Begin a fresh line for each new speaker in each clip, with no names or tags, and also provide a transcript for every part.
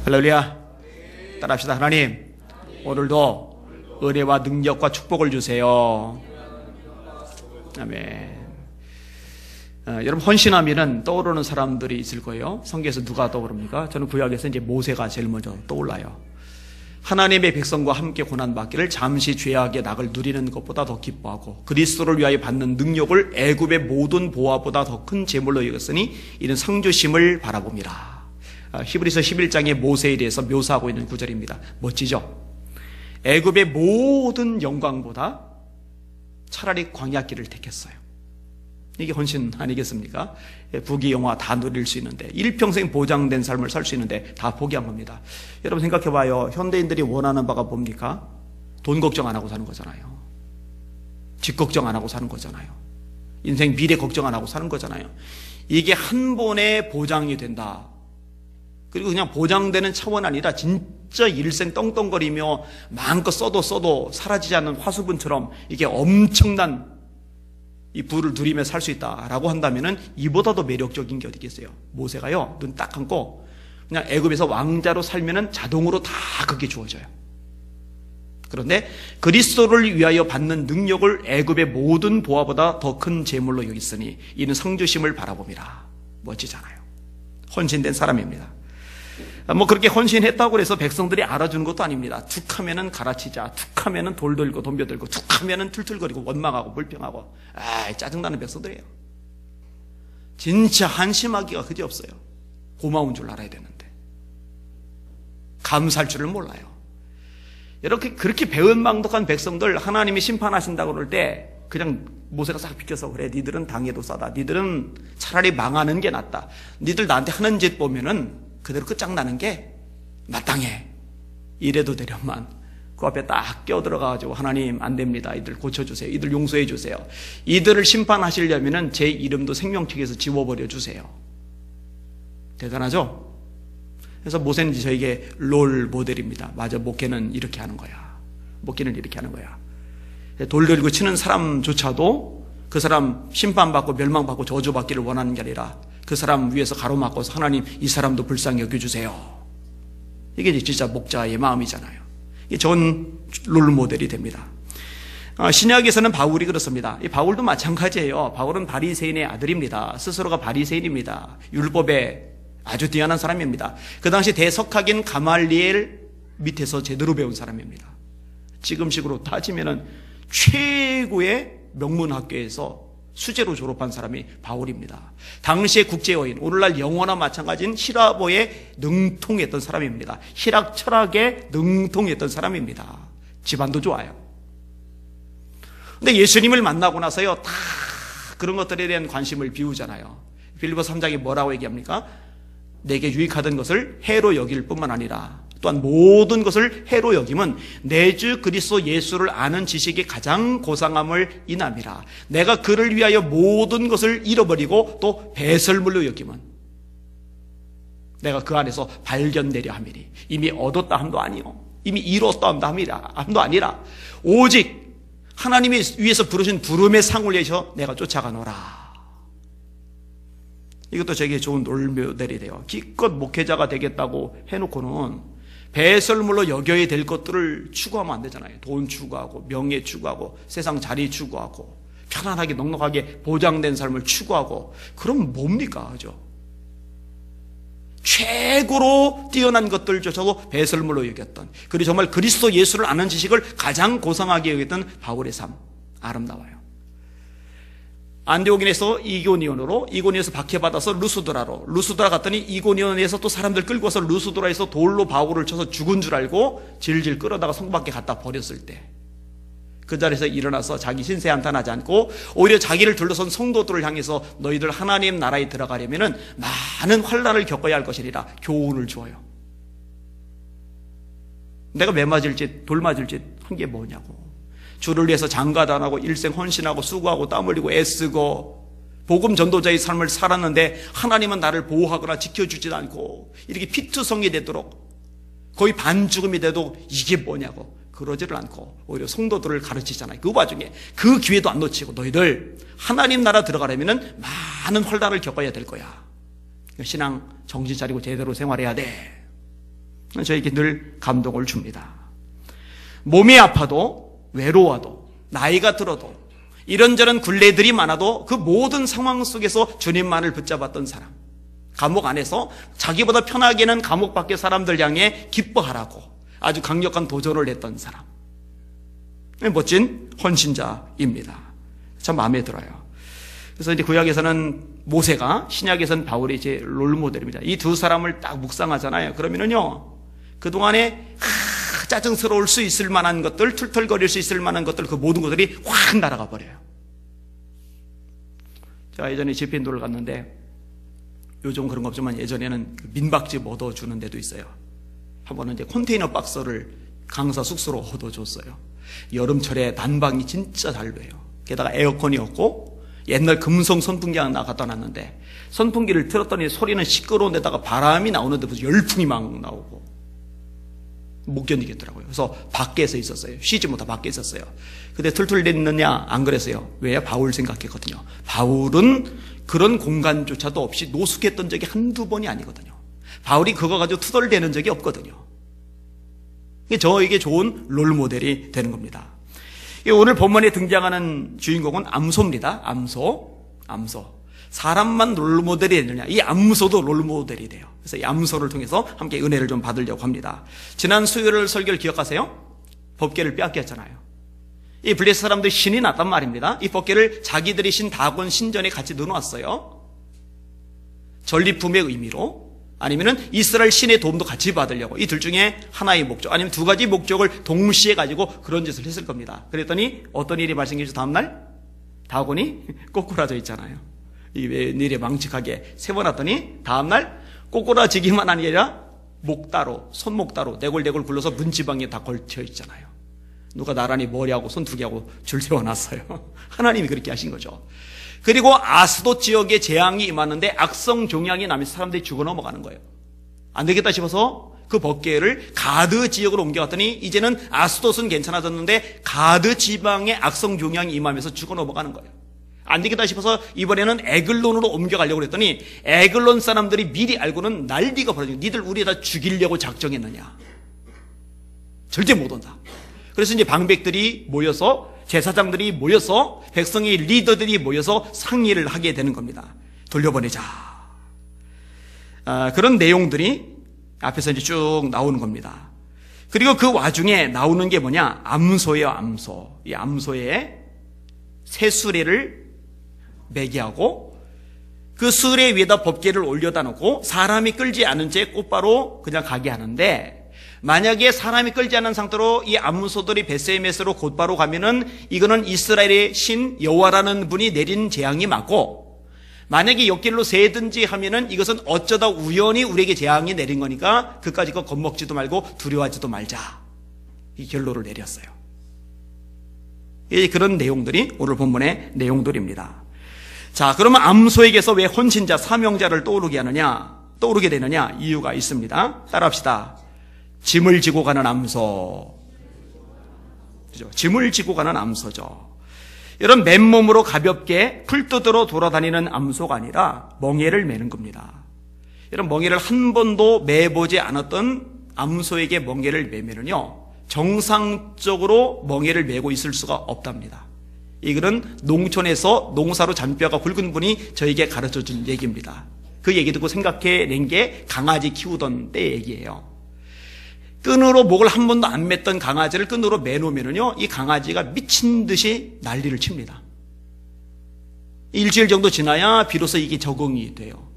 할렐루야. 따라합시다. 하나님, 오늘도 은혜와 능력과 축복을 주세요. 아멘. 여러분, 헌신하면은 떠오르는 사람들이 있을 거예요. 성경에서 누가 떠오릅니까? 저는 구약에서 이제 모세가 제일 먼저 떠올라요. 하나님의 백성과 함께 고난받기를 잠시 죄악의 낙을 누리는 것보다 더 기뻐하고 그리스도를 위하여 받는 능력을 애굽의 모든 보화보다 더 큰 재물로 여겼으니 이는 상주심을 바라봅니다. 히브리서 11장의 모세에 대해서 묘사하고 있는 구절입니다. 멋지죠? 애굽의 모든 영광보다 차라리 광야길을 택했어요. 이게 헌신 아니겠습니까? 부귀영화 다 누릴 수 있는데, 일평생 보장된 삶을 살 수 있는데 다 포기한 겁니다. 여러분 생각해봐요. 현대인들이 원하는 바가 뭡니까? 돈 걱정 안 하고 사는 거잖아요. 집 걱정 안 하고 사는 거잖아요. 인생 미래 걱정 안 하고 사는 거잖아요. 이게 한 번에 보장이 된다. 그리고 그냥 보장되는 차원 아니라 진짜 일생 떵떵거리며 마음껏 써도 사라지지 않는 화수분처럼 이게 엄청난 이 부를 누리며 살 수 있다라고 한다면은 이보다 더 매력적인 게 어디 있겠어요? 모세가요, 눈 딱 감고 그냥 애굽에서 왕자로 살면은 자동으로 다 그게 주어져요. 그런데 그리스도를 위하여 받는 능력을 애굽의 모든 보화보다 더 큰 재물로 여겼으니 이는 상주심을 바라봅니다. 멋지잖아요. 헌신된 사람입니다. 뭐 그렇게 헌신했다고 해서 백성들이 알아주는 것도 아닙니다. 툭하면은 가라치자, 툭하면은 돌 들고 덤벼 들고, 툭하면은 툴툴거리고 원망하고 불평하고, 짜증나는 백성들이에요. 진짜 한심하기가 그지없어요. 고마운 줄 알아야 되는데 감사할 줄을 몰라요. 이렇게 그렇게 배은망덕한 백성들 하나님이 심판하신다고 그럴 때 그냥 모세가 싹 비켜서, 그래, 니들은 당해도 싸다, 니들은 차라리 망하는 게 낫다, 니들 나한테 하는 짓 보면은 그대로 끝장나는 게 마땅해, 이래도 되련만 그 앞에 딱 끼어들어가지고 하나님 안 됩니다, 이들 고쳐주세요, 이들 용서해 주세요, 이들을 심판하시려면 제 이름도 생명책에서 지워버려 주세요. 대단하죠? 그래서 모세는 저에게 롤 모델입니다. 맞아, 목회는 이렇게 하는 거야. 목회는 이렇게 하는 거야. 돌 들고 치는 사람조차도 그 사람 심판받고 멸망받고 저주받기를 원하는 게 아니라 그 사람 위에서 가로막고서 하나님 이 사람도 불쌍히 여겨주세요. 이게 진짜 목자의 마음이잖아요. 이게 좋은 롤모델이 됩니다. 신약에서는 바울이 그렇습니다. 이 바울도 마찬가지예요. 바울은 바리새인의 아들입니다. 스스로가 바리새인입니다. 율법에 아주 뛰어난 사람입니다. 그 당시 대석학인 가말리엘 밑에서 제대로 배운 사람입니다. 지금식으로 따지면은 최고의 명문학교에서 수재로 졸업한 사람이 바울입니다. 당시의 국제어인, 오늘날 영어나 마찬가지인 히라보에 능통했던 사람입니다. 히락 철학에 능통했던 사람입니다. 집안도 좋아요. 근데 예수님을 만나고 나서요, 다 그런 것들에 대한 관심을 비우잖아요. 빌립보서 3장에 뭐라고 얘기합니까? 내게 유익하던 것을 해로 여길 뿐만 아니라 또한 모든 것을 해로 여김은 내 주 그리스도 예수를 아는 지식이 가장 고상함을 인함이라. 내가 그를 위하여 모든 것을 잃어버리고 또 배설물로 여김은 내가 그 안에서 발견되려 함이니. 이미 얻었다 함도 아니요, 이미 이뤘다 함도 아니라 오직 하나님이 위에서 부르신 부름의 상을 위해서 내가 쫓아가노라. 이것도 저에게 좋은 롤모델이 돼요. 기껏 목회자가 되겠다고 해놓고는 배설물로 여겨야 될 것들을 추구하면 안 되잖아요. 돈 추구하고 명예 추구하고 세상 자리 추구하고 편안하게 넉넉하게 보장된 삶을 추구하고, 그럼 뭡니까? 그죠? 최고로 뛰어난 것들조차도 배설물로 여겼던, 그리고 정말 그리스도 예수를 아는 지식을 가장 고상하게 여겼던 바울의 삶, 아름다워요. 안디옥인에서 이고니온으로, 이고니온에서 박해받아서 루스드라로, 루스드라 갔더니 이고니온에서 또 사람들 끌고서 루스드라에서 돌로 바울을 쳐서 죽은 줄 알고 질질 끌어다가 성 밖에 갖다 버렸을 때 그 자리에서 일어나서 자기 신세 한탄하지 않고 오히려 자기를 둘러선 성도들을 향해서 너희들 하나님 나라에 들어가려면 많은 환난을 겪어야 할 것이리라 교훈을 주어요. 내가 매 맞을지 돌 맞을지 한 게 뭐냐고. 주를 위해서 장가도 안 하고 일생 헌신하고 수고하고 땀 흘리고 애쓰고 복음 전도자의 삶을 살았는데 하나님은 나를 보호하거나 지켜주지도 않고 이렇게 피투성이 되도록 거의 반죽음이 돼도 이게 뭐냐고 그러지를 않고 오히려 성도들을 가르치잖아요. 그 와중에 그 기회도 안 놓치고 너희들 하나님 나라 들어가려면 많은 환난을 겪어야 될 거야. 신앙 정신 차리고 제대로 생활해야 돼. 저에게 늘 감동을 줍니다. 몸이 아파도 외로워도 나이가 들어도 이런저런 굴레들이 많아도 그 모든 상황 속에서 주님만을 붙잡았던 사람, 감옥 안에서 자기보다 편하게는 감옥 밖의 사람들 향해 기뻐하라고 아주 강력한 도전을 했던 사람, 멋진 헌신자입니다. 참 마음에 들어요. 그래서 이제 구약에서는 모세가, 신약에서는 바울이 제 롤모델입니다. 이 두 사람을 딱 묵상하잖아요. 그러면은요, 그동안에 짜증스러울 수 있을 만한 것들, 툴툴거릴 수 있을 만한 것들, 그 모든 것들이 확 날아가 버려요. 제가 예전에 집회인도를 갔는데, 요즘 그런 거 없지만 예전에는 민박집 얻어주는 데도 있어요. 한 번은 이제 컨테이너 박스를 강사 숙소로 얻어줬어요. 여름철에 난방이 진짜 잘 돼요. 게다가 에어컨이 없고 옛날 금성 선풍기 하나 갖다 놨는데 선풍기를 틀었더니 소리는 시끄러운 데다가 바람이 나오는데 무슨 열풍이 막 나오고 못 견디겠더라고요. 그래서 밖에서 있었어요. 쉬지 못하고 밖에 있었어요. 근데 툴툴 됐느냐? 안 그랬어요. 왜? 바울 생각했거든요. 바울은 그런 공간조차도 없이 노숙했던 적이 한두 번이 아니거든요. 바울이 그거 가지고 투덜대는 적이 없거든요. 저에게 좋은 롤모델이 되는 겁니다. 오늘 본문에 등장하는 주인공은 암소입니다. 암소. 사람만 롤모델이 되느냐? 이 암소도 롤모델이 돼요. 그래서 이 암소를 통해서 함께 은혜를 좀 받으려고 합니다. 지난 수요일 설교를 기억하세요? 법궤를 빼앗겼잖아요. 이 블레셋 사람들이 신이 났단 말입니다. 이 법궤를 자기들이 신 다곤 신전에 같이 넣어놨어요. 전리품의 의미로, 아니면은 이스라엘 신의 도움도 같이 받으려고, 이 둘 중에 하나의 목적, 아니면 두 가지 목적을 동시에 가지고 그런 짓을 했을 겁니다. 그랬더니 어떤 일이 발생했죠? 다음날 다곤이 꼬꾸라져 있잖아요. 이 웬일에 망측하게 세워놨더니 다음날 꼬꾸라지기만 아니라 목따로, 손목따로 내골내골 굴러서 문지방에 다 걸쳐 있잖아요. 누가 나란히 머리하고 손 두 개하고 줄 세워놨어요. 하나님이 그렇게 하신 거죠. 그리고 아스돗 지역에 재앙이 임하는데 악성 종양이 나면서 사람들이 죽어 넘어가는 거예요. 안 되겠다 싶어서 그 법궤를 가드 지역으로 옮겨갔더니 이제는 아스돗은 괜찮아졌는데 가드 지방에 악성 종양이 임하면서 죽어 넘어가는 거예요. 안 되겠다 싶어서 이번에는 에글론으로 옮겨가려고 했더니 에글론 사람들이 미리 알고는 난리가 벌어지고, 니들 우리에다 죽이려고 작정했느냐? 절대 못 온다. 그래서 이제 방백들이 모여서, 제사장들이 모여서, 백성의 리더들이 모여서 상의를 하게 되는 겁니다. 돌려보내자. 그런 내용들이 앞에서 이제 쭉 나오는 겁니다. 그리고 그 와중에 나오는 게 뭐냐? 암소예요, 암소. 이 암소에 새 수레를 매게 하고 그 수레 위에다 법궤를 올려다 놓고 사람이 끌지 않은 채 곧바로 그냥 가게 하는데, 만약에 사람이 끌지 않은 상태로 이 암소들이 베세메스로 곧바로 가면은 이거는 이스라엘의 신 여호와라는 분이 내린 재앙이 맞고, 만약에 옆길로 새든지 하면은 이것은 어쩌다 우연히 우리에게 재앙이 내린 거니까 그까짓 거 겁먹지도 말고 두려워하지도 말자, 이 결론을 내렸어요. 그런 내용들이 오늘 본문의 내용들입니다. 자, 그러면 암소에게서 왜 헌신자, 사명자를 떠오르게 되느냐? 이유가 있습니다. 따라합시다. 짐을 지고 가는 암소. 그죠? 짐을 지고 가는 암소죠. 이런 맨몸으로 가볍게 풀뜯으러 돌아다니는 암소가 아니라 멍에를 매는 겁니다. 이런 멍에를 한 번도 매보지 않았던 암소에게 멍에를 매면은요, 정상적으로 멍에를 메고 있을 수가 없답니다. 이거는 농촌에서 농사로 잔뼈가 굵은 분이 저에게 가르쳐준 얘기입니다. 그 얘기 듣고 생각해낸 게 강아지 키우던 때 얘기예요. 끈으로 목을 한 번도 안 맸던 강아지를 끈으로 매놓으면요, 이 강아지가 미친 듯이 난리를 칩니다. 일주일 정도 지나야 비로소 이게 적응이 돼요.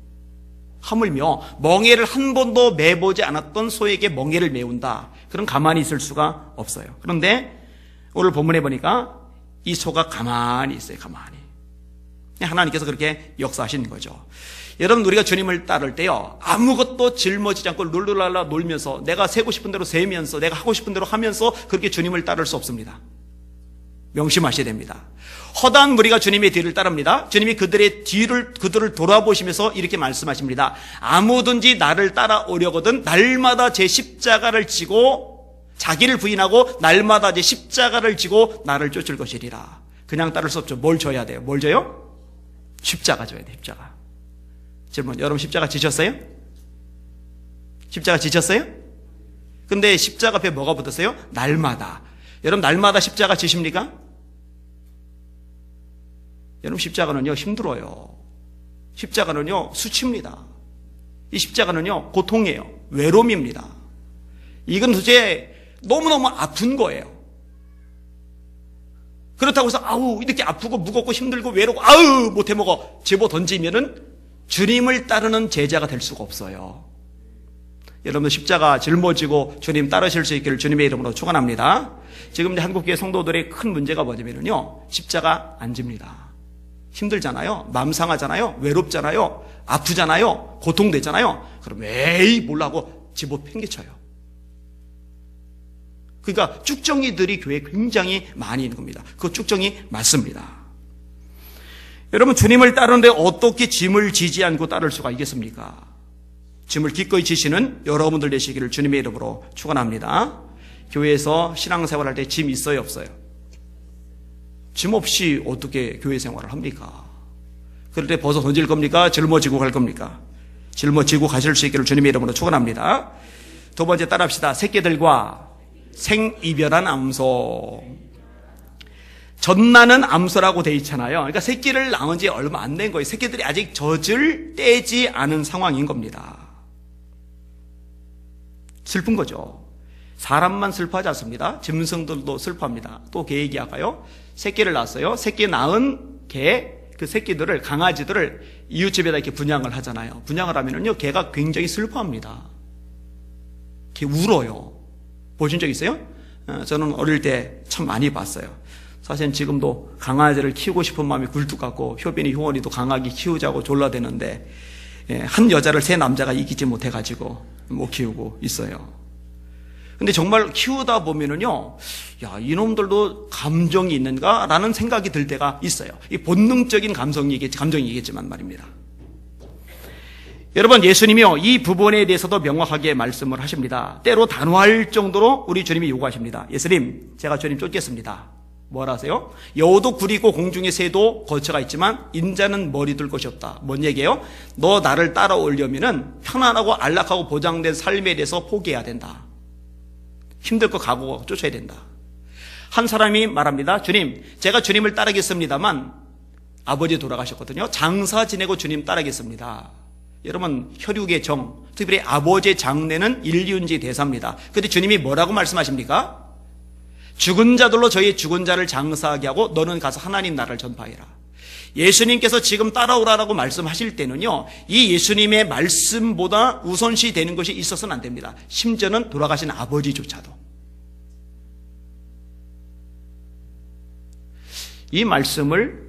하물며 멍에를 한 번도 매보지 않았던 소에게 멍에를 메운다. 그럼 가만히 있을 수가 없어요. 그런데 오늘 본문에 보니까 이 소가 가만히 있어요. 가만히. 하나님께서 그렇게 역사하신 거죠. 여러분, 우리가 주님을 따를 때요, 아무것도 짊어지지 않고 룰루랄라 놀면서, 내가 세고 싶은 대로 세면서, 내가 하고 싶은 대로 하면서 그렇게 주님을 따를 수 없습니다. 명심하셔야 됩니다. 허다한 무리가 주님의 뒤를 따릅니다. 주님이 그들을 돌아보시면서 이렇게 말씀하십니다. 아무든지 나를 따라오려거든 날마다 제 십자가를 지고, 자기를 부인하고 날마다 제 십자가를 지고 나를 쫓을 것이리라. 그냥 따를 수 없죠. 뭘 져야 돼요? 뭘 져요? 십자가 져야 돼요. 십자가. 질문, 여러분 십자가 지셨어요? 십자가 지셨어요? 근데 십자가 앞에 뭐가 붙었어요? 날마다. 여러분 날마다 십자가 지십니까? 여러분 십자가는요 힘들어요. 십자가는요 수치입니다. 이 십자가는요 고통이에요. 외로움입니다. 이건 도대체 너무너무 아픈 거예요. 그렇다고 해서 아우 이렇게 아프고 무겁고 힘들고 외롭고 아우 못해 먹어 집어 던지면은 주님을 따르는 제자가 될 수가 없어요. 여러분 십자가 짊어지고 주님 따르실 수 있기를 주님의 이름으로 축원합니다. 지금 한국교회 성도들의 큰 문제가 뭐냐면요 십자가 안 집니다. 힘들잖아요. 마음 상하잖아요. 외롭잖아요. 아프잖아요. 고통되잖아요. 그럼 에이 몰라고 집어 팽개쳐요. 그러니까 쭉정이들이 교회에 굉장히 많이 있는 겁니다. 그 쭉정이 맞습니다. 여러분 주님을 따르는데 어떻게 짐을 지지 않고 따를 수가 있겠습니까? 짐을 기꺼이 지시는 여러분들 되시기를 주님의 이름으로 축원합니다. 교회에서 신앙생활할 때 짐 있어요 없어요? 짐 없이 어떻게 교회 생활을 합니까? 그럴 때 벗어 던질 겁니까? 짊어지고 갈 겁니까? 짊어지고 가실 수 있기를 주님의 이름으로 축원합니다. 두 번째 따라합시다. 새끼들과 생이별한 암소. 젖나는 암소라고 돼 있잖아요. 그러니까 새끼를 낳은 지 얼마 안 된 거예요. 새끼들이 아직 젖을 떼지 않은 상황인 겁니다. 슬픈 거죠. 사람만 슬퍼하지 않습니다. 짐승들도 슬퍼합니다. 또 개 얘기할까요? 새끼를 낳았어요. 새끼 낳은 개, 그 새끼들을, 강아지들을 이웃집에다 이렇게 분양을 하잖아요. 분양을 하면은요, 개가 굉장히 슬퍼합니다. 개 울어요. 보신 적 있어요? 저는 어릴 때 참 많이 봤어요. 사실은 지금도 강아지를 키우고 싶은 마음이 굴뚝 같고, 효빈이, 효원이도 강아지 키우자고 졸라대는데, 한 여자를 세 남자가 이기지 못해가지고 못 키우고 있어요. 근데 정말 키우다 보면은요, 야, 이놈들도 감정이 있는가라는 생각이 들 때가 있어요. 이 본능적인 감정이겠지만 말입니다. 여러분, 예수님이요, 이 부분에 대해서도 명확하게 말씀을 하십니다. 때로 단호할 정도로 우리 주님이 요구하십니다. 예수님, 제가 주님 쫓겠습니다. 뭐라 하세요? 여우도 구리고 공중의 새도 거처가 있지만 인자는 머리 둘 것이 없다. 뭔 얘기예요? 너 나를 따라오려면은 편안하고 안락하고 보장된 삶에 대해서 포기해야 된다. 힘들 거 각오하고 쫓아야 된다. 한 사람이 말합니다. 주님, 제가 주님을 따르겠습니다만 아버지 돌아가셨거든요. 장사 지내고 주님 따르겠습니다. 여러분, 혈육의 정, 특별히 아버지의 장례는 인륜지 대사입니다. 그런데 주님이 뭐라고 말씀하십니까? 죽은 자들로 저희 죽은 자를 장사하게 하고 너는 가서 하나님 나라를 전파해라. 예수님께서 지금 따라오라라고 말씀하실 때는요, 이 예수님의 말씀보다 우선시 되는 것이 있어서는 안 됩니다. 심지어는 돌아가신 아버지조차도. 이 말씀을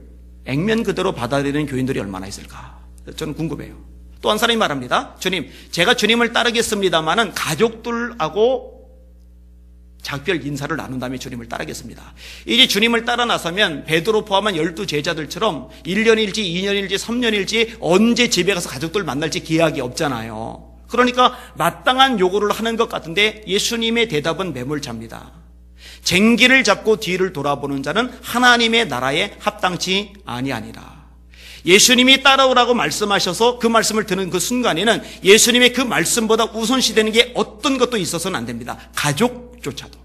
액면 그대로 받아들이는 교인들이 얼마나 있을까? 저는 궁금해요. 또 한 사람이 말합니다. 주님, 제가 주님을 따르겠습니다마는 가족들하고 작별 인사를 나눈 다음에 주님을 따르겠습니다. 이제 주님을 따라 나서면 베드로 포함한 12제자들처럼 1년일지 2년일지 3년일지 언제 집에 가서 가족들 만날지 기약이 없잖아요. 그러니까 마땅한 요구를 하는 것 같은데 예수님의 대답은 매몰차입니다. 쟁기를 잡고 뒤를 돌아보는 자는 하나님의 나라에 합당치 아니하니라. 예수님이 따라오라고 말씀하셔서 그 말씀을 듣는 그 순간에는 예수님의 그 말씀보다 우선시되는 게 어떤 것도 있어서는 안 됩니다. 가족조차도.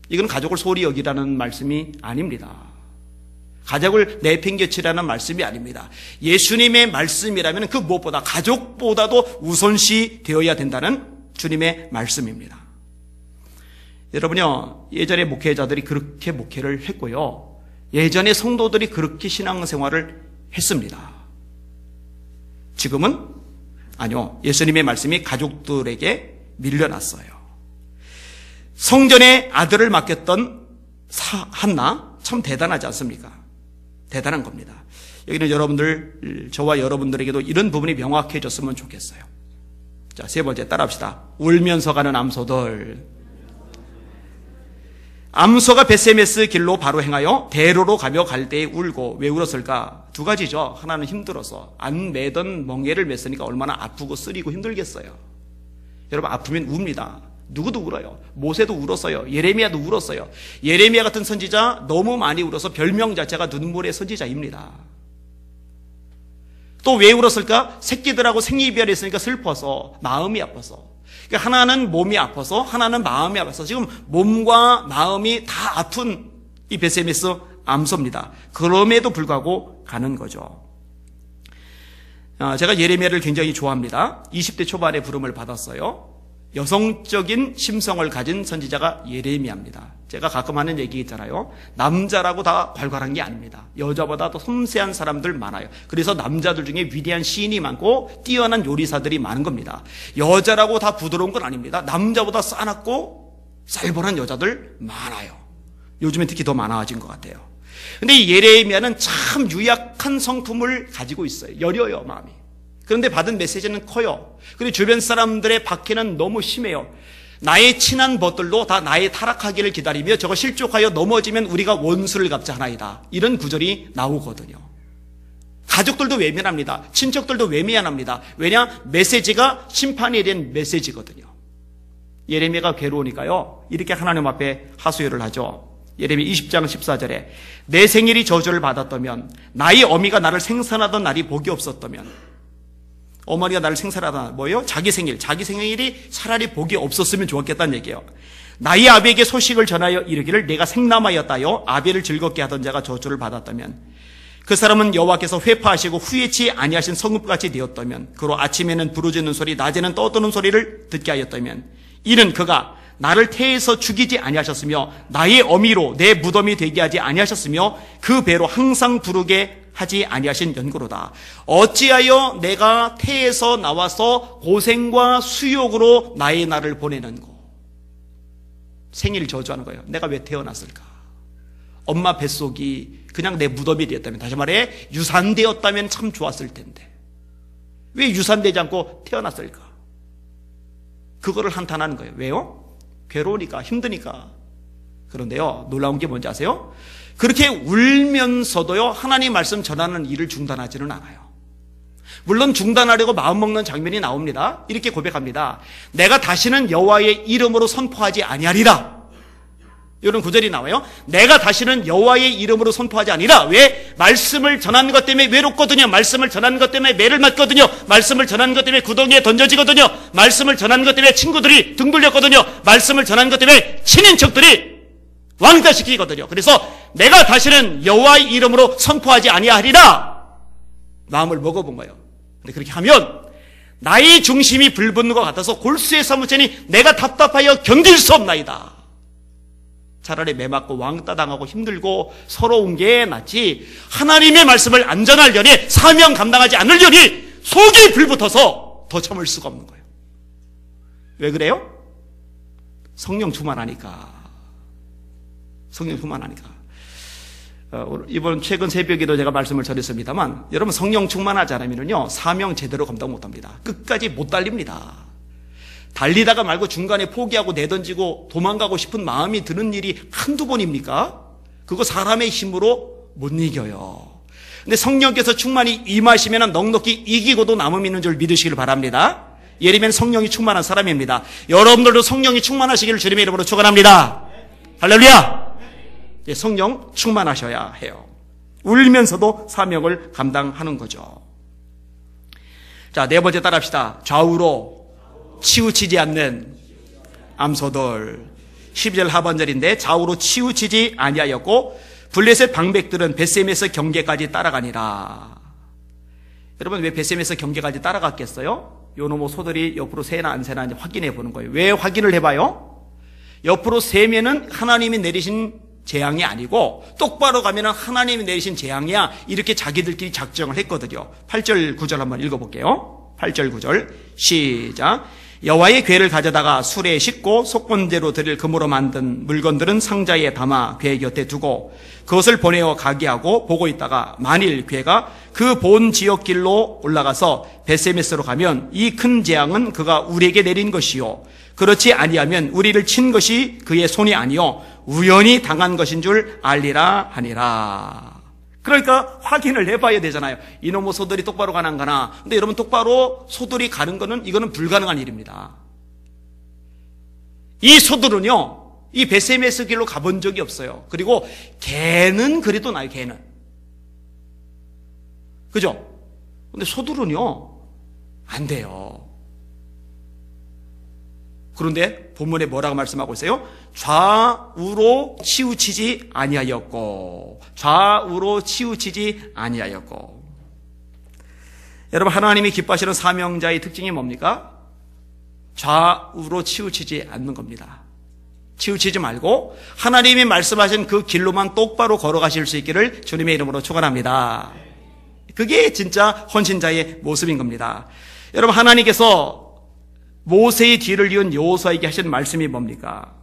이건 가족을 소홀히 여기라는 말씀이 아닙니다. 가족을 내팽개치라는 말씀이 아닙니다. 예수님의 말씀이라면 그 무엇보다 가족보다도 우선시 되어야 된다는 주님의 말씀입니다. 여러분요, 예전에 목회자들이 그렇게 목회를 했고요. 예전에 성도들이 그렇게 신앙생활을 했습니다. 지금은 아니요. 예수님의 말씀이 가족들에게 밀려났어요. 성전에 아들을 맡겼던 한나 참 대단하지 않습니까? 대단한 겁니다. 여기는 여러분들, 저와 여러분들에게도 이런 부분이 명확해졌으면 좋겠어요. 자, 세 번째 따라합시다. 울면서 가는 암소들. 암소가 벳세메스 길로 바로 행하여 대로로 가며 갈 때에 울고. 왜 울었을까? 두 가지죠. 하나는 힘들어서. 안 매던 멍에를 맸으니까 얼마나 아프고 쓰리고 힘들겠어요. 여러분, 아프면 웁니다. 누구도 울어요. 모세도 울었어요. 예레미야도 울었어요. 예레미야 같은 선지자 너무 많이 울어서 별명 자체가 눈물의 선지자입니다. 또 왜 울었을까? 새끼들하고 생이별했으니까 슬퍼서, 마음이 아파서. 그러니까 하나는 몸이 아파서 하나는 마음이 아파서 지금 몸과 마음이 다 아픈 이 베세메스 암소입니다. 그럼에도 불구하고 가는 거죠. 제가 예레미야를 굉장히 좋아합니다. 20대 초반에 부름을 받았어요. 여성적인 심성을 가진 선지자가 예레미야입니다. 제가 가끔 하는 얘기 있잖아요. 남자라고 다 괄괄한 게 아닙니다. 여자보다 더 섬세한 사람들 많아요. 그래서 남자들 중에 위대한 시인이 많고 뛰어난 요리사들이 많은 겁니다. 여자라고 다 부드러운 건 아닙니다. 남자보다 싸납고 쌀벌한 여자들 많아요. 요즘엔 특히 더 많아진 것 같아요. 근데 이 예레미야는 참 유약한 성품을 가지고 있어요. 여려요, 마음이. 그런데 받은 메시지는 커요. 그리고 주변 사람들의 박해는 너무 심해요. 나의 친한 벗들도 다 나의 타락하기를 기다리며 저거 실족하여 넘어지면 우리가 원수를 갚자 하나이다. 이런 구절이 나오거든요. 가족들도 외면합니다. 친척들도 외면합니다. 왜냐? 메시지가 심판에 대한 메시지거든요. 예레미야가 괴로우니까요, 이렇게 하나님 앞에 하소연을 하죠. 예레미야 20장 14절에 내 생일이 저주를 받았다면, 나의 어미가 나를 생산하던 날이 복이 없었다면, 어머니가 나를 생산하던 뭐예요? 자기 생일이 차라리 복이 없었으면 좋았겠다는 얘기예요. 나의 아비에게 소식을 전하여 이르기를 내가 생남하였다요 아비를 즐겁게 하던 자가 저주를 받았다면, 그 사람은 여호와께서 회파하시고 후회치 아니하신 성읍같이 되었다면, 그로 아침에는 부르짖는 소리 낮에는 떠드는 소리를 듣게 하였다면, 이는 그가 나를 태에서 죽이지 아니하셨으며 나의 어미로 내 무덤이 되게 하지 아니하셨으며 그 배로 항상 부르게 하지 아니하신 연고로다. 어찌하여 내가 태에서 나와서 고생과 수욕으로 나의 날을 보내는고. 생일 저주하는 거예요. 내가 왜 태어났을까? 엄마 뱃속이 그냥 내 무덤이 되었다면, 다시 말해 유산되었다면 참 좋았을 텐데 왜 유산되지 않고 태어났을까? 그거를 한탄하는 거예요. 왜요? 괴로우니까, 힘드니까. 그런데요, 놀라운 게 뭔지 아세요? 그렇게 울면서도요, 하나님 말씀 전하는 일을 중단하지는 않아요. 물론 중단하려고 마음먹는 장면이 나옵니다. 이렇게 고백합니다. 내가 다시는 여호와의 이름으로 선포하지 아니하리라. 이런 구절이 나와요. 내가 다시는 여호와의 이름으로 선포하지 아니라. 왜? 말씀을 전하는 것 때문에 외롭거든요. 말씀을 전하는 것 때문에 매를 맞거든요. 말씀을 전하는 것 때문에 구덩이에 던져지거든요. 말씀을 전하는 것 때문에 친구들이 등 돌렸거든요. 말씀을 전하는 것 때문에 친인척들이 왕따시키거든요. 그래서 내가 다시는 여호와의 이름으로 선포하지 아니하리라 마음을 먹어본 거예요. 근데 그렇게 하면 나의 중심이 불붙는 것 같아서 골수에 사무치니 내가 답답하여 견딜 수 없나이다. 차라리 매맞고 왕따당하고 힘들고 서러운 게 낫지, 하나님의 말씀을 안 전하려니, 사명 감당하지 않으려니 속이 불붙어서 더 참을 수가 없는 거예요. 왜 그래요? 성령 충만하니까. 성령 충만하니까. 이번 최근 새벽에도 제가 말씀을 전했습니다만, 여러분 성령 충만하지 않으면요, 사명 제대로 감당 못합니다. 끝까지 못 달립니다. 달리다가 말고 중간에 포기하고 내던지고 도망가고 싶은 마음이 드는 일이 한두 번입니까? 그거 사람의 힘으로 못 이겨요. 근데 성령께서 충만히 임하시면 넉넉히 이기고도 남음 있는 줄 믿으시길 바랍니다. 예레미야는 성령이 충만한 사람입니다. 여러분들도 성령이 충만하시기를 주님의 이름으로 축원합니다. 할렐루야! 성령 충만하셔야 해요. 울면서도 사명을 감당하는 거죠. 자, 네 번째 따라합시다. 좌우로 치우치지 않는 암소들. 12절 하반절인데, 좌우로 치우치지 아니하였고 블레셋 방백들은 벳셈에서 경계까지 따라가니라. 여러분, 왜 벳셈에서 경계까지 따라갔겠어요? 요놈의 소들이 옆으로 새나 안 새나 이제 확인해 보는 거예요. 왜 확인을 해봐요? 옆으로 새면은 하나님이 내리신 재앙이 아니고 똑바로 가면은 하나님이 내리신 재앙이야, 이렇게 자기들끼리 작정을 했거든요. 8절 9절 한번 읽어볼게요. 8절 9절 시작. 여호와의 궤를 가져다가 수레에 싣고 속건제로 드릴 금으로 만든 물건들은 상자에 담아 궤 곁에 두고 그것을 보내어 가게 하고 보고 있다가, 만일 궤가 그 본 지역길로 올라가서 벳세메스로 가면 이 큰 재앙은 그가 우리에게 내린 것이요, 그렇지 아니하면 우리를 친 것이 그의 손이 아니요 우연히 당한 것인 줄 알리라 하니라. 그러니까 확인을 해봐야 되잖아요. 이놈의 소들이 똑바로 가나 안 가나. 근데 여러분, 똑바로 소들이 가는 거는, 이거는 불가능한 일입니다. 이 소들은요, 이 벳세메스 길로 가본 적이 없어요. 그리고 개는 그래도 나요, 개는. 그죠? 근데 소들은요, 안 돼요. 그런데 본문에 뭐라고 말씀하고 있어요? 좌우로 치우치지 아니하였고, 좌우로 치우치지 아니하였고. 여러분, 하나님이 기뻐하시는 사명자의 특징이 뭡니까? 좌우로 치우치지 않는 겁니다. 치우치지 말고 하나님이 말씀하신 그 길로만 똑바로 걸어가실 수 있기를 주님의 이름으로 축원합니다. 그게 진짜 헌신자의 모습인 겁니다. 여러분, 하나님께서 모세의 뒤를 이은 여호수아에게 하신 말씀이 뭡니까?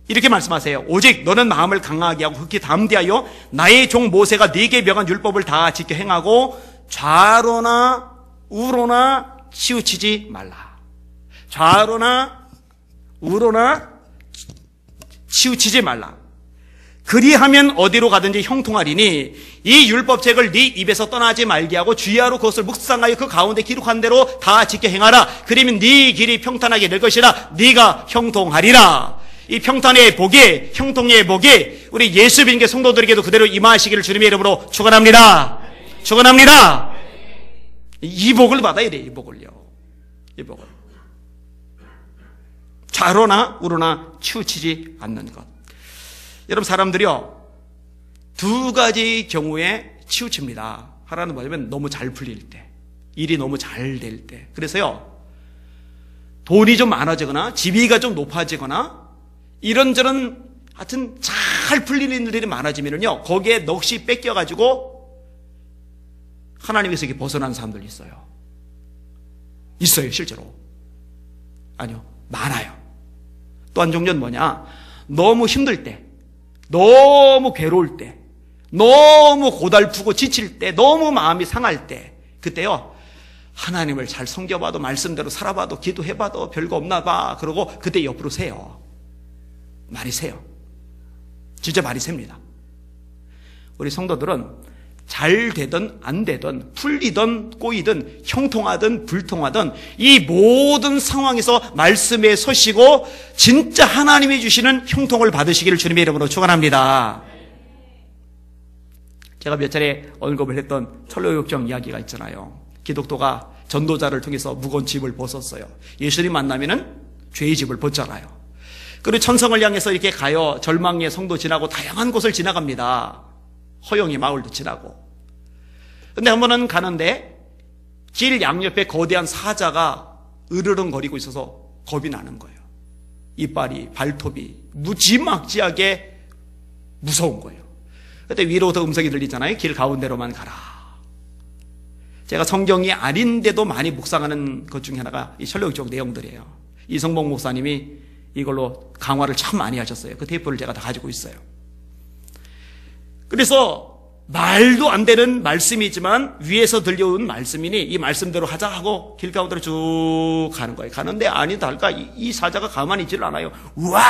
이렇게 말씀하세요. 오직 너는 마음을 강하게 하고 극히 담대하여 나의 종 모세가 네게 명한 율법을 다 지켜 행하고 좌로나 우로나 치우치지 말라. 좌로나 우로나 치우치지 말라. 그리하면 어디로 가든지 형통하리니 이 율법책을 네 입에서 떠나지 말게 하고 주야로 그것을 묵상하여 그 가운데 기록한 대로 다 지켜 행하라. 그러면 네 길이 평탄하게 될 것이라. 네가 형통하리라. 이 평탄의 복이, 형통의 복이 우리 예수 믿는 성도들에게도 그대로 임하시기를 주님의 이름으로 축원합니다. 축원합니다. 이 복을 받아야 돼요. 이 복을요. 이 복을. 좌로나 우로나 치우치지 않는 것. 여러분, 사람들이요, 두 가지 경우에 치우칩니다. 하나는 뭐냐면 너무 잘 풀릴 때, 일이 너무 잘 될 때. 그래서요, 돈이 좀 많아지거나 지위가 좀 높아지거나 이런저런 하여튼 잘 풀리는 일들이 많아지면요, 거기에 넋이 뺏겨가지고 하나님께서 이렇게 벗어난 사람들이 있어요. 있어요, 실제로. 아니요, 많아요. 또 한 종류는 뭐냐? 너무 힘들 때, 너무 괴로울 때, 너무 고달프고 지칠 때, 너무 마음이 상할 때, 그때요, 하나님을 잘 섬겨봐도, 말씀대로 살아봐도, 기도해봐도 별거 없나 봐. 그러고 그때 옆으로 세요. 많이 세요. 진짜 많이 셉니다. 우리 성도들은 잘 되든 안 되든 풀리든 꼬이든 형통하든 불통하든 이 모든 상황에서 말씀에 서시고 진짜 하나님이 주시는 형통을 받으시기를 주님의 이름으로 축원합니다. 제가 몇 차례 언급을 했던 철로역정 이야기가 있잖아요. 기독도가 전도자를 통해서 무거운 짐을 벗었어요. 예수님 만나면은 죄의 짐을 벗잖아요. 그리고 천성을 향해서 이렇게 가요. 절망의 성도 지나고 다양한 곳을 지나갑니다. 허영의 마을도 지나고. 근데 한 번은 가는데 길 양옆에 거대한 사자가 으르렁거리고 있어서 겁이 나는 거예요. 이빨이, 발톱이 무지막지하게 무서운 거예요. 그때 위로부터 음성이 들리잖아요. 길 가운데로만 가라. 제가 성경이 아닌데도 많이 묵상하는 것 중에 하나가 이 철로역정 내용들이에요. 이성복 목사님이 이걸로 강화를 참 많이 하셨어요. 그 테이프를 제가 다 가지고 있어요. 그래서 말도 안 되는 말씀이지만 위에서 들려온 말씀이니 이 말씀대로 하자 하고 길 가운데로 쭉 가는 거예요. 가는데 아니 달까 이 사자가 가만히 있지를 않아요. 우왕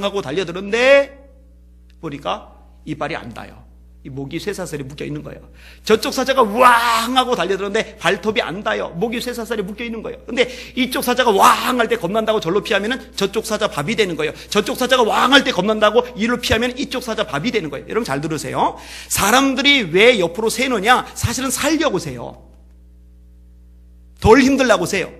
하고 달려드는데 보니까 이빨이 안 닿아요. 이 목이 쇠사슬이 묶여 있는 거예요. 저쪽 사자가 우왕 하고 달려드는데 발톱이 안 닿아요. 목이 쇠사슬이 묶여 있는 거예요. 근데 이쪽 사자가 왕 할 때 겁난다고 절로 피하면은 저쪽 사자 밥이 되는 거예요. 저쪽 사자가 왕 할 때 겁난다고 이로 피하면 이쪽 사자 밥이 되는 거예요. 여러분 잘 들으세요. 사람들이 왜 옆으로 새느냐? 사실은 살려고 새요. 덜 힘들라고 새요.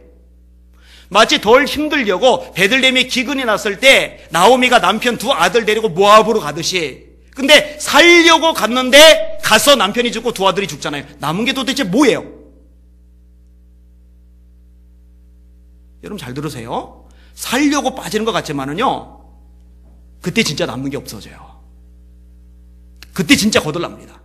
마치 덜 힘들려고 베들레헴에 기근이 났을 때 나오미가 남편 두 아들 데리고 모압으로 가듯이, 근데 살려고 갔는데 가서 남편이 죽고 두 아들이 죽잖아요. 남은 게 도대체 뭐예요? 여러분 잘 들으세요. 살려고 빠지는 것 같지만은요, 그때 진짜 남는 게 없어져요. 그때 진짜 거덜납니다.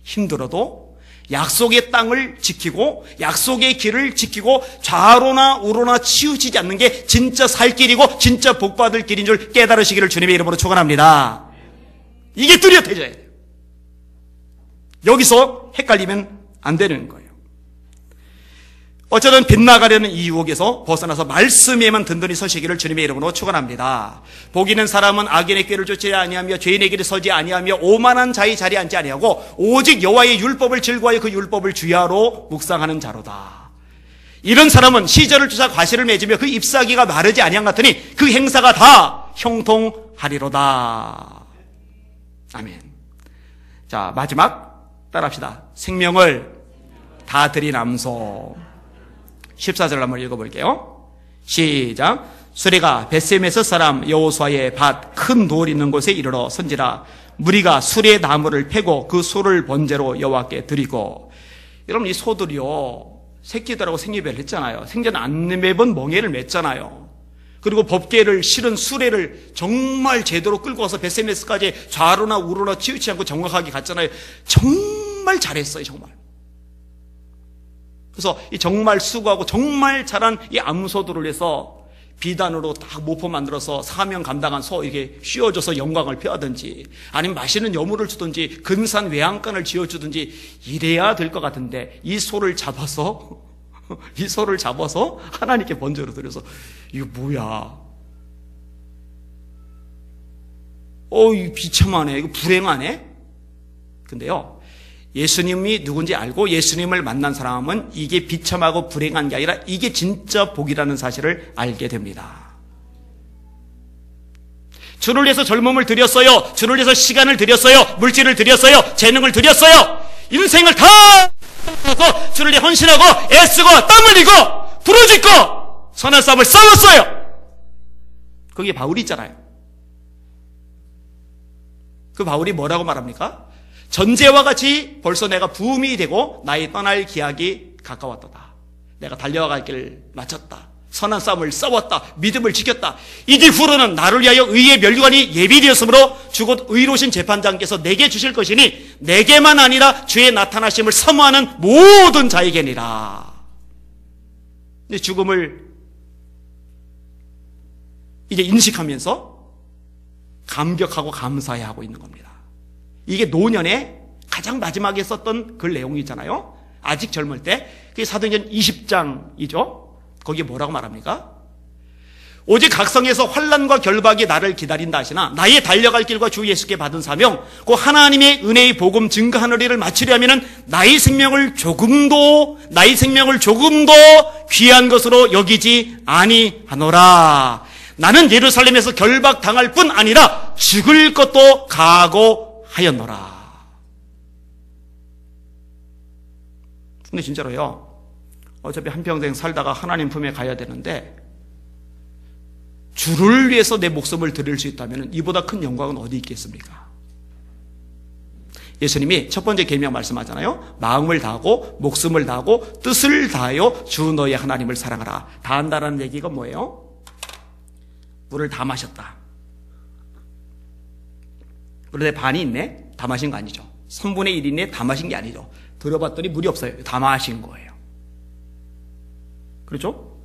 힘들어도 약속의 땅을 지키고 약속의 길을 지키고 좌로나 우로나 치우치지 않는 게 진짜 살 길이고 진짜 복받을 길인 줄 깨달으시기를 주님의 이름으로 축원합니다. 이게 뚜렷해져야 돼요. 여기서 헷갈리면 안 되는 거예요. 어쩌든 빗나가려는 이 유혹에서 벗어나서 말씀에만 든든히 서시기를 주님의 이름으로 축원합니다. 복 있는 사람은 악인의 꾀를 쫓지 아니하며 죄인의 길에 서지 아니하며 오만한 자의 자리에 앉지 아니하고 오직 여호와의 율법을 즐거워하여 그 율법을 주야로 묵상하는 자로다. 이런 사람은 시절을 주사 과실을 맺으며 그 잎사귀가 마르지 아니한 같으니 그 행사가 다 형통하리로다. 아멘. 자, 마지막 따라합시다. 생명을 다 드린 암소. 14절 한번 읽어볼게요. 시작. 수레가 벳세메스 사람 여호수아의 밭 큰 돌 있는 곳에 이르러 선지라. 무리가 수레 나무를 패고 그 소를 번제로 여호와께 드리고. 여러분, 이 소들이요, 새끼들하고 생리배를 했잖아요. 생전 안 매번 멍에를 맸잖아요. 그리고 법궤를 실은 수레를 정말 제대로 끌고 와서 벳세메스까지 좌로나 우로나 치우치 않고 정확하게 갔잖아요. 정말 잘했어요, 정말. 그래서 이 정말 수고하고 정말 잘한 이 암소들을 해서 비단으로 딱 모포 만들어서 사명 감당한 소 이렇게 씌워줘서 영광을 표하든지, 아니면 맛있는 여물을 주든지, 근사한 외양간을 지어주든지 이래야 될 것 같은데, 이 소를 잡아서 하나님께 번제로 드려서, 이거 뭐야? 이거 비참하네. 이거 불행하네? 근데요, 예수님이 누군지 알고 예수님을 만난 사람은 이게 비참하고 불행한 게 아니라 이게 진짜 복이라는 사실을 알게 됩니다. 주를 위해서 젊음을 드렸어요. 주를 위해서 시간을 드렸어요. 물질을 드렸어요. 재능을 드렸어요. 인생을 다 주를 위해 헌신하고 애쓰고 땀 흘리고 부르짖고 선한 싸움을 싸웠어요. 거기에 바울이 있잖아요. 그 바울이 뭐라고 말합니까? 전제와 같이 벌써 내가 부음이 되고 나의 떠날 기약이 가까웠도다. 내가 달려갈 길을 마쳤다. 선한 싸움을 싸웠다. 믿음을 지켰다. 이제 후로는 나를 위하여 의의 면류관이 예비되었으므로 주곧 의로우신 재판장께서 내게 주실 것이니 내게만 아니라 주의 나타나심을 사모하는 모든 자에게니라. 근데 죽음을 이제 인식하면서 감격하고 감사해 하고 있는 겁니다. 이게 노년에 가장 마지막에 썼던 그 내용이잖아요. 아직 젊을 때. 그게 사도행전 20장이죠. 거기에 뭐라고 말합니까? 오직 각성에서 환난과 결박이 나를 기다린다 하시나 나의 달려갈 길과 주 예수께 받은 사명, 그 하나님의 은혜의 복음 증거하는 일을 마치려 하면은 나의 생명을 조금도 귀한 것으로 여기지 아니하노라. 나는 예루살렘에서 결박당할 뿐 아니라 죽을 것도 각오하였노라. 근데 진짜로요, 어차피 한평생 살다가 하나님 품에 가야 되는데 주를 위해서 내 목숨을 드릴 수 있다면 이보다 큰 영광은 어디 있겠습니까? 예수님이 첫 번째 계명 말씀하잖아요. 마음을 다하고 목숨을 다하고 뜻을 다하여 주 너의 하나님을 사랑하라. 다한다라는 얘기가 뭐예요? 물을 다 마셨다. 그런데 반이 있네? 다 마신 거 아니죠. 3분의 1 있네? 다 마신 게 아니죠. 들어봤더니 물이 없어요. 다 마신 거예요. 그렇죠?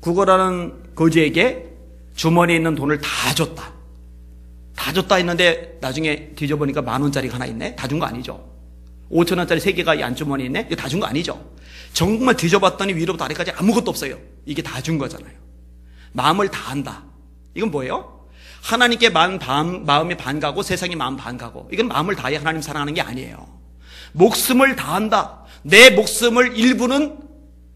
구걸하는 거지에게 주머니에 있는 돈을 다 줬다. 다 줬다 했는데 나중에 뒤져보니까 10,000원짜리가 하나 있네? 다 준 거 아니죠. 5,000원짜리 3개가 이 안주머니에 있네? 이거 다 준 거 아니죠. 정말 뒤져봤더니 위로부터 아래까지 아무것도 없어요. 이게 다 준 거잖아요. 마음을 다한다. 이건 뭐예요? 하나님께 마음이 반 가고 세상이 마음 반 가고. 이건 마음을 다해 하나님 사랑하는 게 아니에요. 목숨을 다한다. 내 목숨을 일부는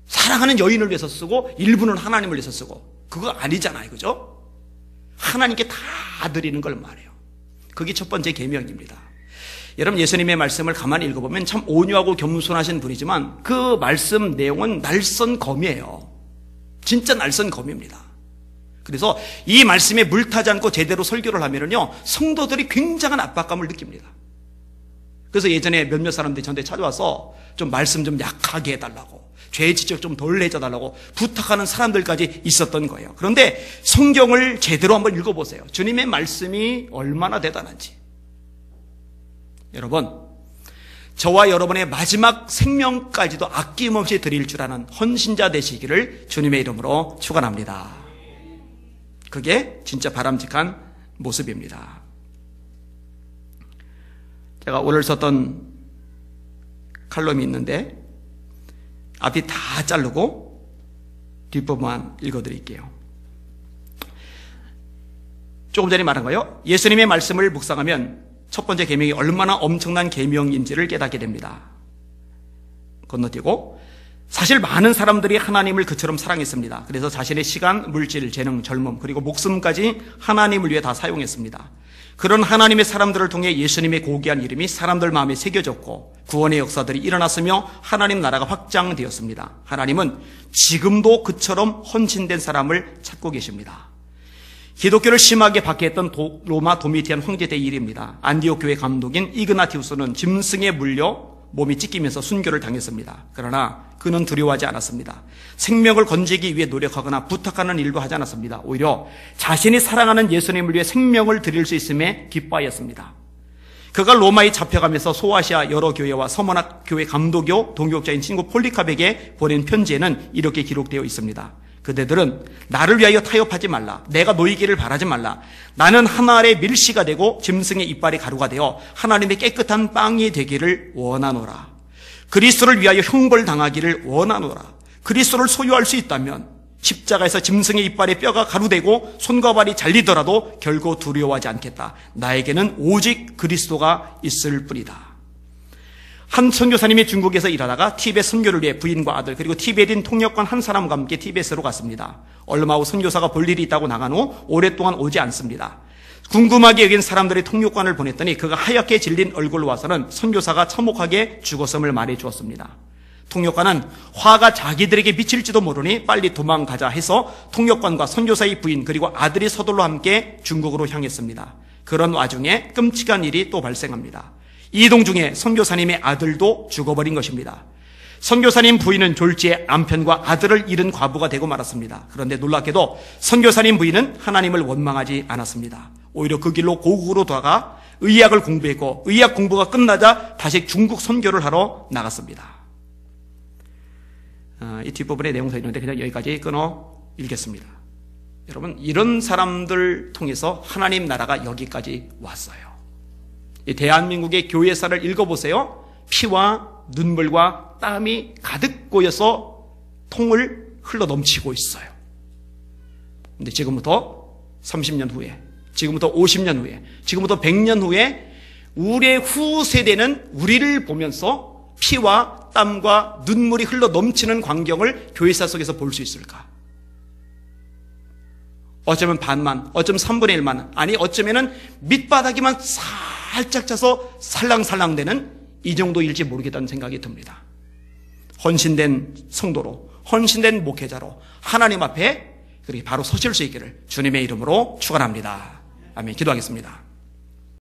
사랑하는 여인을 위해서 쓰고 일부는 하나님을 위해서 쓰고. 그거 아니잖아요. 그죠? 하나님께 다 드리는 걸 말해요. 그게 첫 번째 계명입니다. 여러분, 예수님의 말씀을 가만히 읽어보면 참 온유하고 겸손하신 분이지만 그 말씀 내용은 날선 검이에요. 진짜 날선 검입니다. 그래서 이 말씀에 물타지 않고 제대로 설교를 하면요, 성도들이 굉장한 압박감을 느낍니다. 그래서 예전에 몇몇 사람들이 저한테 찾아와서 좀 말씀 좀 약하게 해달라고, 죄 지적 좀 덜 내줘달라고 부탁하는 사람들까지 있었던 거예요. 그런데 성경을 제대로 한번 읽어보세요. 주님의 말씀이 얼마나 대단한지. 여러분, 저와 여러분의 마지막 생명까지도 아낌없이 드릴 줄 아는 헌신자 되시기를 주님의 이름으로 축원합니다. 그게 진짜 바람직한 모습입니다. 제가 오늘 썼던 칼럼이 있는데 앞이 다 자르고 뒷부분만 읽어드릴게요. 조금 전에 말한 거요. 예수님의 말씀을 묵상하면 첫 번째 계명이 얼마나 엄청난 계명인지를 깨닫게 됩니다. 건너뛰고 사실 많은 사람들이 하나님을 그처럼 사랑했습니다. 그래서 자신의 시간, 물질, 재능, 젊음 그리고 목숨까지 하나님을 위해 다 사용했습니다. 그런 하나님의 사람들을 통해 예수님의 고귀한 이름이 사람들 마음에 새겨졌고 구원의 역사들이 일어났으며 하나님 나라가 확장되었습니다. 하나님은 지금도 그처럼 헌신된 사람을 찾고 계십니다. 기독교를 심하게 박해했던 로마 도미티안 황제 때 일입니다. 안디옥 교회 감독인 이그나티우스는 짐승에 물려 몸이 찢기면서 순교를 당했습니다. 그러나 그는 두려워하지 않았습니다. 생명을 건지기 위해 노력하거나 부탁하는 일도 하지 않았습니다. 오히려 자신이 사랑하는 예수님을 위해 생명을 드릴 수 있음에 기뻐하였습니다. 그가 로마에 잡혀가면서 소아시아 여러 교회와 서머나 교회 감독교 동역자인 친구 폴리캅에게 보낸 편지에는 이렇게 기록되어 있습니다. 그대들은 나를 위하여 타협하지 말라. 내가 놓이기를 바라지 말라. 나는 하늘의 밀시가 되고 짐승의 이빨이 가루가 되어 하나님의 깨끗한 빵이 되기를 원하노라. 그리스도를 위하여 형벌당하기를 원하노라. 그리스도를 소유할 수 있다면 십자가에서 짐승의 이빨에 뼈가 가루되고 손과 발이 잘리더라도 결코 두려워하지 않겠다. 나에게는 오직 그리스도가 있을 뿐이다. 한 선교사님이 중국에서 일하다가 티베트 선교를 위해 부인과 아들 그리고 티베트인 통역관 한 사람과 함께 티베트로 갔습니다. 얼마 후 선교사가 볼 일이 있다고 나간 후 오랫동안 오지 않습니다. 궁금하게 여긴 사람들의 통역관을 보냈더니 그가 하얗게 질린 얼굴로 와서는 선교사가 참혹하게 죽었음을 말해 주었습니다. 통역관은 화가 자기들에게 미칠지도 모르니 빨리 도망가자 해서 통역관과 선교사의 부인 그리고 아들이 서둘러 함께 중국으로 향했습니다. 그런 와중에 끔찍한 일이 또 발생합니다. 이동 중에 선교사님의 아들도 죽어버린 것입니다. 선교사님 부인은 졸지에 남편과 아들을 잃은 과부가 되고 말았습니다. 그런데 놀랍게도 선교사님 부인은 하나님을 원망하지 않았습니다. 오히려 그 길로 고국으로 돌아가 의학을 공부했고 의학 공부가 끝나자 다시 중국 선교를 하러 나갔습니다. 이 뒷부분에 내용서 있는데 그냥 여기까지 끊어 읽겠습니다. 여러분, 이런 사람들 통해서 하나님 나라가 여기까지 왔어요. 이 대한민국의 교회사를 읽어보세요. 피와 눈물과 땀이 가득 고여서 통을 흘러 넘치고 있어요. 근데 지금부터 30년 후에, 지금부터 50년 후에, 지금부터 100년 후에 우리의 후세대는 우리를 보면서 피와 땀과 눈물이 흘러 넘치는 광경을 교회사 속에서 볼 수 있을까? 어쩌면 반만, 어쩌면 3분의 1만, 아니 어쩌면은 밑바닥이만 살짝 차서 살랑살랑대는 이 정도일지 모르겠다는 생각이 듭니다. 헌신된 성도로, 헌신된 목회자로 하나님 앞에 그렇게 바로 서실 수 있기를 주님의 이름으로 축원합니다. 아멘. 기도하겠습니다.